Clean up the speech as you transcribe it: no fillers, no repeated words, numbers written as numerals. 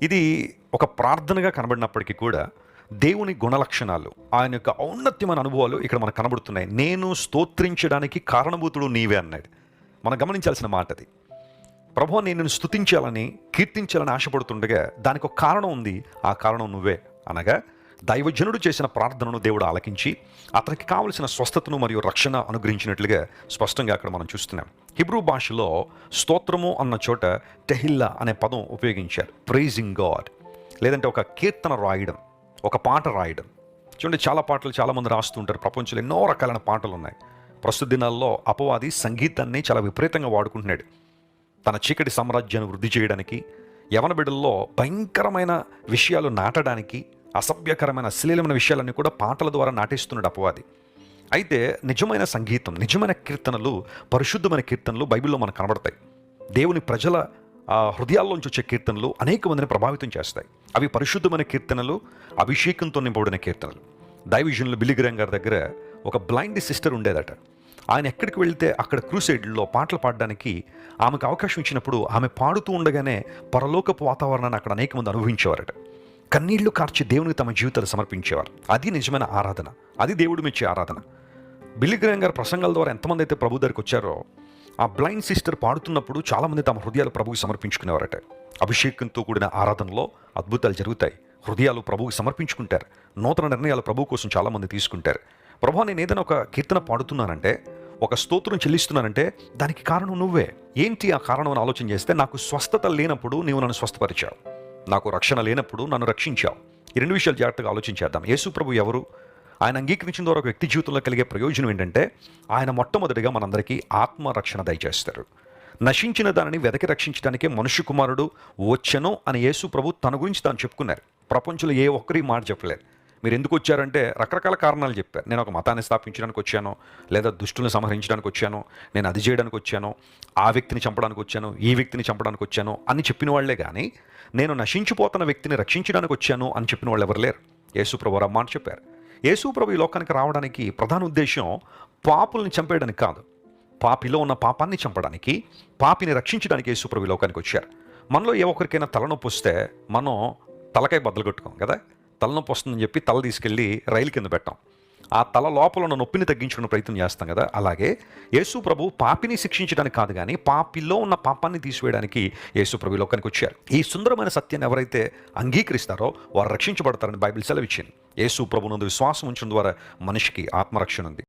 ఇది ఒక ప్రార్థనగా కనబడినప్పటికీ కూడా దేవుని గుణలక్షణాలు, ఆయన యొక్క ఔన్నత్యమైన అనుభవాలు ఇక్కడ మనకు కనబడుతున్నాయి. నేను స్తోత్రించడానికి కారణభూతుడు నీవే అన్నాడు. మనం గమనించాల్సిన మాట అది. ప్రభువా, నేను నిన్ను స్తుతించాలని, కీర్తించాలని ఆశపడుతుండగా దానికి ఒక కారణం ఉంది. ఆ కారణం నువ్వే అనగా దైవజనుడు చేసిన ప్రార్థనను దేవుడు ఆలకించి అతనికి కావలసిన స్వస్థతను మరియు రక్షణ అనుగ్రహించినట్లుగా స్పష్టంగా అక్కడ మనం చూస్తున్నాం. హిబ్రూ భాషలో స్తోత్రము అన్న చోట టెహిల్లా అనే పదం ఉపయోగించారు. ప్రైజింగ్ గాడ్, లేదంటే ఒక కీర్తన రాయడం, ఒక పాట రాయడం. చూడండి, చాలా పాటలు చాలామంది రాస్తుంటారు. ప్రపంచంలో ఎన్నో రకాలైన పాటలు ఉన్నాయి. ప్రస్తుత దినాల్లో అపవాది సంగీతాన్ని చాలా విపరీతంగా వాడుకుంటున్నాడు. తన చీకటి సామ్రాజ్యాన్ని వృద్ధి చేయడానికి, యవన బిడ్డల్లో భయంకరమైన విషయాలు నాటడానికి, అసభ్యకరమైన అశ్లీలమైన విషయాలన్నీ కూడా పాటల ద్వారా నాటేస్తున్నాడు అపవాది. అయితే నిజమైన సంగీతం, నిజమైన కీర్తనలు, పరిశుద్ధమైన కీర్తనలు బైబిల్లో మనకు కనబడతాయి. దేవుని ప్రజల హృదయాల్లోంచి వచ్చే కీర్తనలు అనేక మందిని ప్రభావితం చేస్తాయి. అవి పరిశుద్ధమైన కీర్తనలు, అభిషేకంతో నింపబడిన కీర్తనలు. దైవజనులు బిల్లీ గ్రాహం గారి దగ్గర ఒక బ్లైండ్ సిస్టర్ ఉండేదట. ఆయన ఎక్కడికి వెళ్తే అక్కడ క్రూసైడ్లో పాటలు పాడడానికి ఆమెకు అవకాశం ఇచ్చినప్పుడు ఆమె పాడుతూ ఉండగానే పరలోకపు వాతావరణాన్ని అక్కడ అనేక మంది అనుభవించేవారట. కన్నీళ్లు కార్చి దేవునికి తమ జీవితాలు సమర్పించేవారు. అది నిజమైన ఆరాధన, అది దేవుడు మెచ్చే ఆరాధన. బిల్లీ గ్రాహం గారి ప్రసంగాల ద్వారా ఎంతమంది అయితే ప్రభు దగ్గరికి వచ్చారో, ఆ బ్లైండ్ సిస్టర్ పాడుతున్నప్పుడు చాలామంది తమ హృదయాలు ప్రభువుకి సమర్పించుకునేవారట. అభిషేకంతో కూడిన ఆరాధనలో అద్భుతాలు జరుగుతాయి. హృదయాలు ప్రభువుకి సమర్పించుకుంటారు. నూతన నిర్ణయాలు ప్రభు కోసం చాలామంది తీసుకుంటారు. ప్రభువా, నేను ఏదైనా ఒక కీర్తన పాడుతున్నానంటే, ఒక స్తోత్రం చెల్లిస్తున్నానంటే దానికి కారణం నువ్వే. ఏంటి ఆ కారణం అని ఆలోచన చేస్తే, నాకు స్వస్థత లేనప్పుడు నీవు నన్ను స్వస్థపరిచావు, నాకు రక్షణ లేనప్పుడు నన్ను రక్షించావు. ఈ రెండు విషయాలు జాగ్రత్తగా ఆలోచించేద్దాం. యేసు ప్రభు ఎవరు? ఆయన అంగీకరించిన ద్వారా ఒక వ్యక్తి జీవితంలో కలిగే ప్రయోజనం ఏంటంటే, ఆయన మొట్టమొదటిగా మనందరికీ ఆత్మరక్షణ దయచేస్తారు. నశించిన దానిని వెదకి రక్షించడానికే మనుష్య కుమారుడు వచ్చెను అని యేసు ప్రభు తన గురించి తాను చెప్పుకున్నారు. ప్రపంచంలో ఏ ఒక్కరి మాట చెప్పలేరు. మీరు ఎందుకు వచ్చారంటే రకరకాల కారణాలు చెప్పారు. నేను ఒక మతాన్ని స్థాపించడానికి వచ్చాను, లేదా దుష్టులను సంహరించడానికి వచ్చాను, నేను అది చేయడానికి వచ్చాను, ఆ వ్యక్తిని చంపడానికి వచ్చాను, ఈ వ్యక్తిని చంపడానికి వచ్చాను అని చెప్పిన వాళ్లే కానీ, నేను నశించిపోతున్న వ్యక్తిని రక్షించడానికి వచ్చాను అని చెప్పిన వాళ్ళు ఎవరు లేరు. యేసు ప్రభు రమ్మ అని చెప్పారు. యేసు ప్రభు ఈ లోకానికి రావడానికి ప్రధాన ఉద్దేశం పాపుల్ని చంపేయడానికి కాదు, పాపిలో ఉన్న పాపాన్ని చంపడానికి, పాపిని రక్షించడానికి యేసు ప్రభు ఈ లోకానికి వచ్చారు. మనలో ఏ ఒక్కరికైనా తలనొప్పి వస్తే మనం తలకాయ బద్దలు కొట్టుకోం కదా. తలనొప్పి వస్తుందని చెప్పి తల తీసుకెళ్ళి రైలు కింద పెట్టాం. ఆ తల లోపల ఉన్న నొప్పిని తగ్గించుకునే ప్రయత్నం చేస్తాం కదా. అలాగే యేసు ప్రభు పాపిని శిక్షించడానికి కాదు కానీ పాపిలో ఉన్న పాపాన్ని తీసివేయడానికి యేసు ప్రభు లోకానికి వచ్చారు. ఈ సుందరమైన సత్యాన్ని ఎవరైతే అంగీకరిస్తారో వారు రక్షించబడతారని బైబిల్ సెలవిచ్చింది. యేసు ప్రభునందు విశ్వాసం ఉంచడం ద్వారా మనిషికి ఆత్మరక్షణ ఉంది.